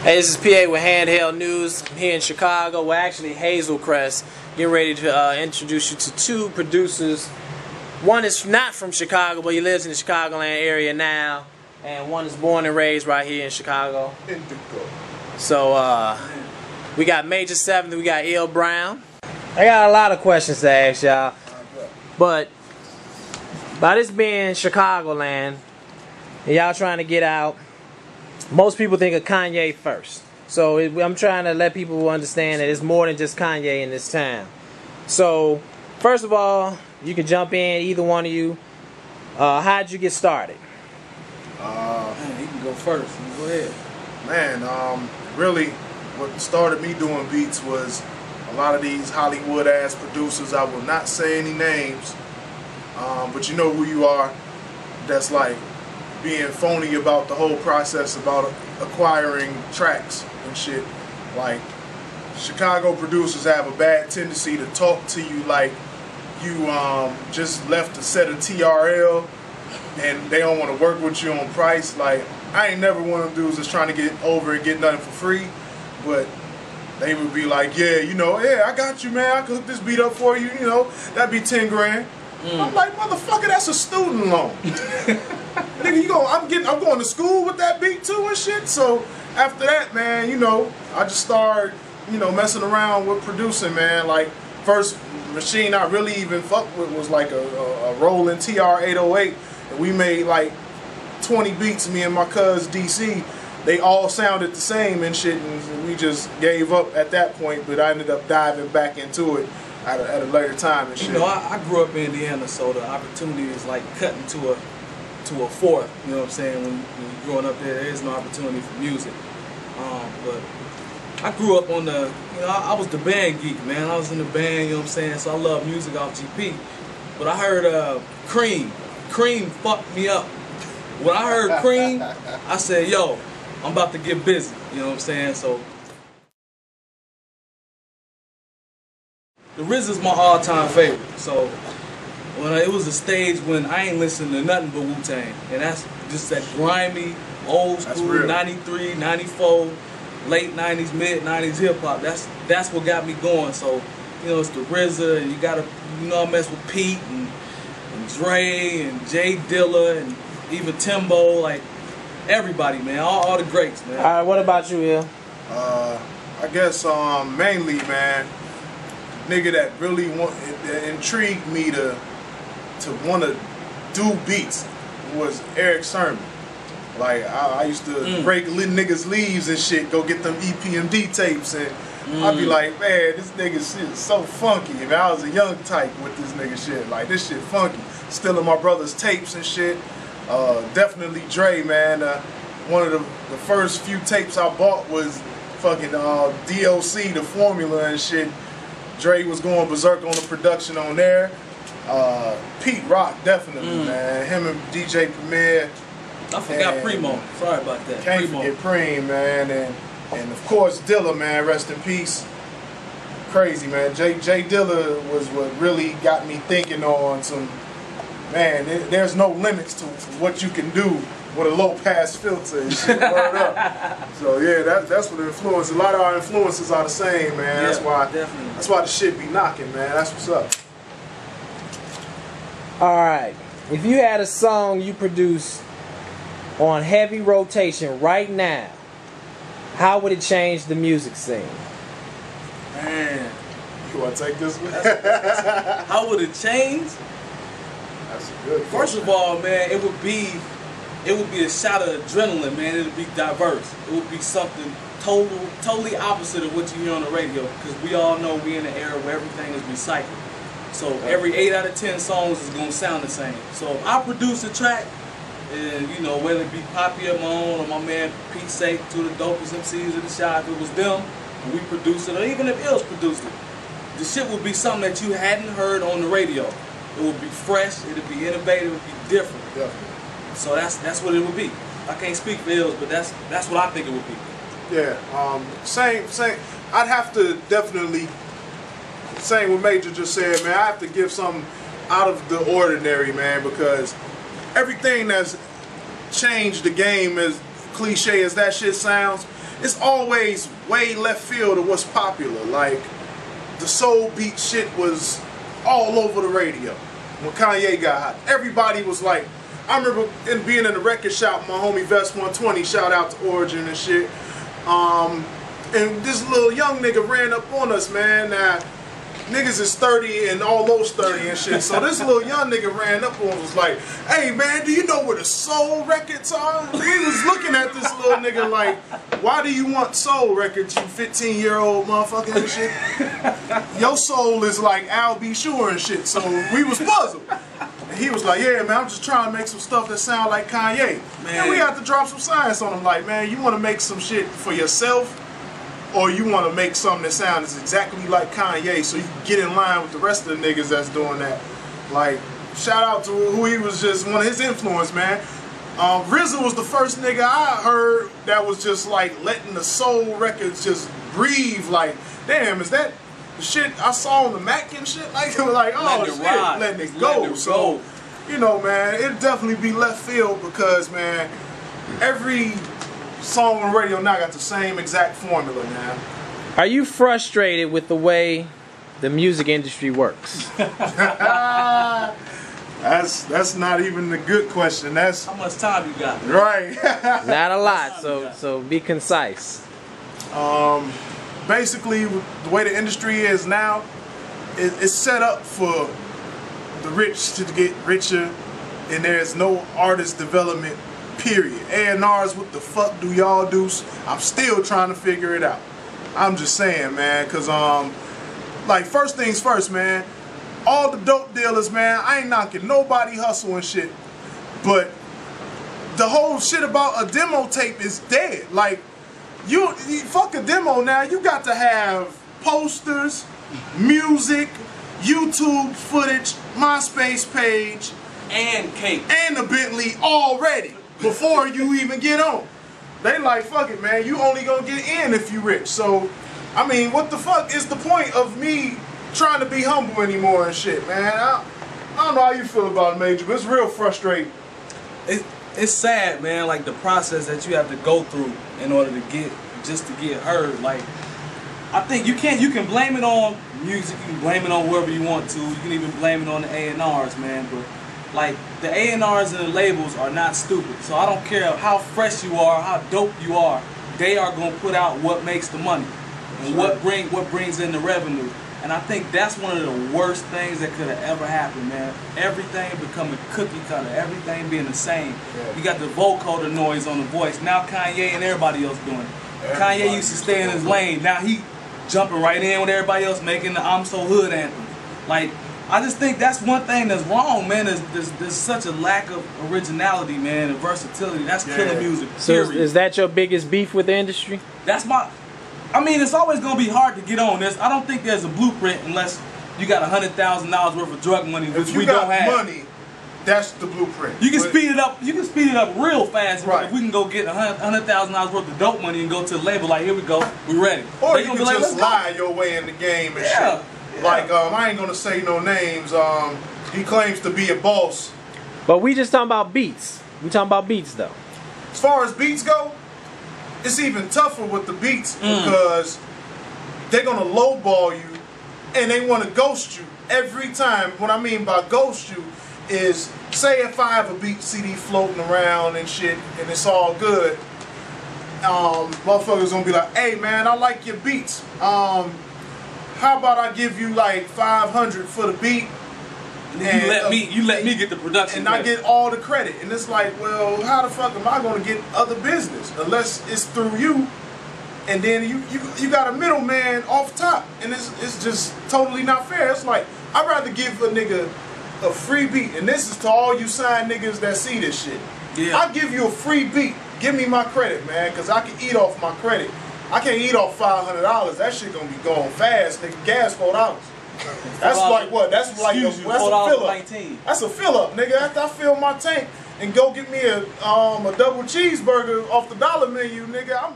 Hey, this is PA with Handheld News. I'm here in Chicago. We're actually Hazelcrest. Getting ready to introduce you to two producers. One is not from Chicago, but he lives in the Chicagoland area now. And one is born and raised right here in Chicago. So, we got Major 7th, we got ILL Brown. I got a lot of questions to ask y'all. But, by this being Chicagoland, and y'all trying to get out, most people think of Kanye first. So I'm trying to let people understand that it's more than just Kanye in this town. So, first of all, you can jump in, either one of you. How'd you get started? Man, you can go first. Go ahead. Man, really, what started me doing beats was a lot of these Hollywood-ass producers. I will not say any names, but you know who you are. That's like being phony about the whole process about acquiring tracks and shit. Like, Chicago producers have a bad tendency to talk to you like you just left a set of TRL and they don't want to work with you on price. Like, I ain't never one of them dudes that's trying to get over and get nothing for free, but they would be like, yeah, you know, yeah, I got you, man, I can hook this beat up for you, you know, that'd be 10 grand. I'm like, motherfucker, that's a student loan. Nigga, I'm going to school with that beat too and shit. So after that, man, you know, I just started, you know, messing around with producing, man. Like, first machine I really even fucked with was like a Roland TR-808. And we made like 20 beats, me and my cuz DC. They all sounded the same and shit, and we just gave up at that point, but I ended up diving back into it at a later time and shit. You know, I grew up in Indiana, so the opportunity is like cutting to a fourth, you know what I'm saying? When you're growing up there is no opportunity for music. But I grew up on the, you know, I was the band geek, man. I was in the band, you know what I'm saying? So I love music off GP. But I heard Cream. Cream fucked me up. When I heard Cream, I said, yo, I'm about to get busy, you know what I'm saying? So the RZA is my all-time favorite. So when it was a stage when I ain't listening to nothing but Wu-Tang, and that's just that grimy, old school, 93, 94, late 90s, mid 90s hip-hop. That's what got me going. So, you know, it's the RZA, and you gotta, you know, I mess with Pete and Dre and Jay Dilla and even Timbo, like everybody, man, all the greats, man. All right, what about you, Il? I guess mainly, man, nigga that really intrigued me to want to do beats was Eric Sermon. Like, I used to break niggas' leaves and shit, go get them EPMD tapes, and I'd be like, man, this nigga shit is so funky. Man, I was a young type with this nigga shit. Like, this shit funky. Stealing my brother's tapes and shit. Definitely Dre, man. One of the first few tapes I bought was fucking DOC, the Formula and shit. Dre was going berserk on the production on there. Pete Rock, definitely, man. Him and DJ Premier. I forgot Primo. Sorry about that. Can't forget Preem, man. And of course Dilla, man. Rest in peace. Crazy, man. Jay Dilla was what really got me thinking on some, man, there's no limits to what you can do with a low pass filter and shit. Word up. So yeah, that's what influenced. A lot of our influences are the same, man. Yeah, that's why the shit be knocking, man. That's what's up. Alright, if you had a song you produce on heavy rotation right now, how would it change the music scene? Man, you want to take this one? How would it change? That's a good question. First of all, man, it would be a shot of adrenaline, man. It would be diverse. It would be something totally opposite of what you hear on the radio, because we all know we in an era where everything is recycled. So every 8 out of 10 songs is gonna sound the same. So if I produce a track, and you know, whether it be Poppy or Moan or my man Pete Sake, two of the dopest MCs of the shop, if it was them, and we produced it, or even if ILL's produced it, the shit would be something that you hadn't heard on the radio. It would be fresh, it would be innovative, it would be different. Definitely. So that's what it would be. I can't speak for ILL's, but that's what I think it would be. Yeah, same. I'd have to definitely, same what Major just said, man, I have to give something out of the ordinary, man, because everything that's changed the game is cliche as that shit sounds, it's always way left field of what's popular. Like, the soul beat shit was all over the radio when Kanye got hot. Everybody was like, I remember being in the record shop, my homie Vest 120, shout out to Origin and shit. And this little young nigga ran up on us, man. Now, niggas is 30 and almost 30 and shit. So this little young nigga ran up on us, was like, hey man, do you know where the soul records are? We was looking at this little nigga like, why do you want soul records, you 15-year-old motherfucker and shit? Your soul is like Al B. Sure and shit. So we was puzzled. And he was like, yeah man, I'm just trying to make some stuff that sound like Kanye. Man, and we have to drop some science on him. Like, man, you want to make some shit for yourself, or you want to make something that sounds exactly like Kanye so you can get in line with the rest of the niggas that's doing that. Like, shout out to who he was, just one of his influence, man. RZA was the first nigga I heard that was just like letting the soul records just breathe. Like, damn, is that the shit I saw on the Mac and shit? Like, oh shit, letting it go. So, you know, man, it'd definitely be left field because, man, every song on the radio now got the same exact formula now. Are you frustrated with the way the music industry works? That's not even a good question. That's how much time you got? Right. Not a lot, so be concise. Basically, the way the industry is now, it's set up for the rich to get richer, and there's no artist development. Period. A&Rs, what the fuck do y'all do? I'm still trying to figure it out. I'm just saying, man, cause like, first things first, man. All the dope dealers, man, I ain't knocking nobody hustle and shit, but the whole shit about a demo tape is dead. Like, you fuck a demo now. You got to have posters, music, YouTube footage, MySpace page, and cake, and a Bentley already. Before you even get on. They like, fuck it, man, you only gonna get in if you rich. So, I mean, what the fuck is the point of me trying to be humble anymore and shit, man? I don't know how you feel about it, Major, but it's real frustrating. It's sad, man, like the process that you have to go through in order to get heard. Like, I think you can blame it on music, you can blame it on whoever you want to, you can even blame it on the A&Rs, man, but like, the A&Rs and the labels are not stupid. So I don't care how fresh you are, how dope you are, they are going to put out what makes the money and what brings in the revenue. And I think that's one of the worst things that could have ever happened, man. Everything becoming cookie cutter, everything being the same. Yeah. You got the vocoder noise on the voice. Now Kanye and everybody else doing it. Kanye used to stay in his lane. Now he jumping right in with everybody else making the I'm So Hood anthem. Like, I just think that's one thing that's wrong, man. There's such a lack of originality, man, and versatility. That's killing music. So is that your biggest beef with the industry? That's my. I mean, it's always gonna be hard to get on this. I don't think there's a blueprint unless you got $100,000 worth of drug money, which we don't have. Money, that's the blueprint. You can speed it up. You can speed it up real fast. Right. If we can go get $100,000 worth of dope money and go to the label, like, here we go, we ready. Or you can just lie your way in the game and shit. Yeah. Like, I ain't gonna say no names. He claims to be a boss. But we just talking about beats. We talking about beats, though. As far as beats go, it's even tougher with the beats because they're gonna lowball you and they want to ghost you every time. What I mean by ghost you is, say if I have a beat CD floating around and shit and it's all good, motherfuckers gonna be like, hey man, I like your beats. How about I give you like $500 for the beat? And you let me get the production, and I get all the credit. And it's like, well, how the fuck am I gonna get other business unless it's through you? And then you got a middleman off top, and it's just totally not fair. It's like, I'd rather give a nigga a free beat, and this is to all you signed niggas that see this shit. Yeah. I give you a free beat. Give me my credit, man, because I can eat off my credit. I can't eat off $500. That shit gonna be going fast, nigga. Gas $4. That's like what? That's like that's a fill up. That's a fill up, nigga. After I fill my tank and go get me a double cheeseburger off the dollar menu, nigga,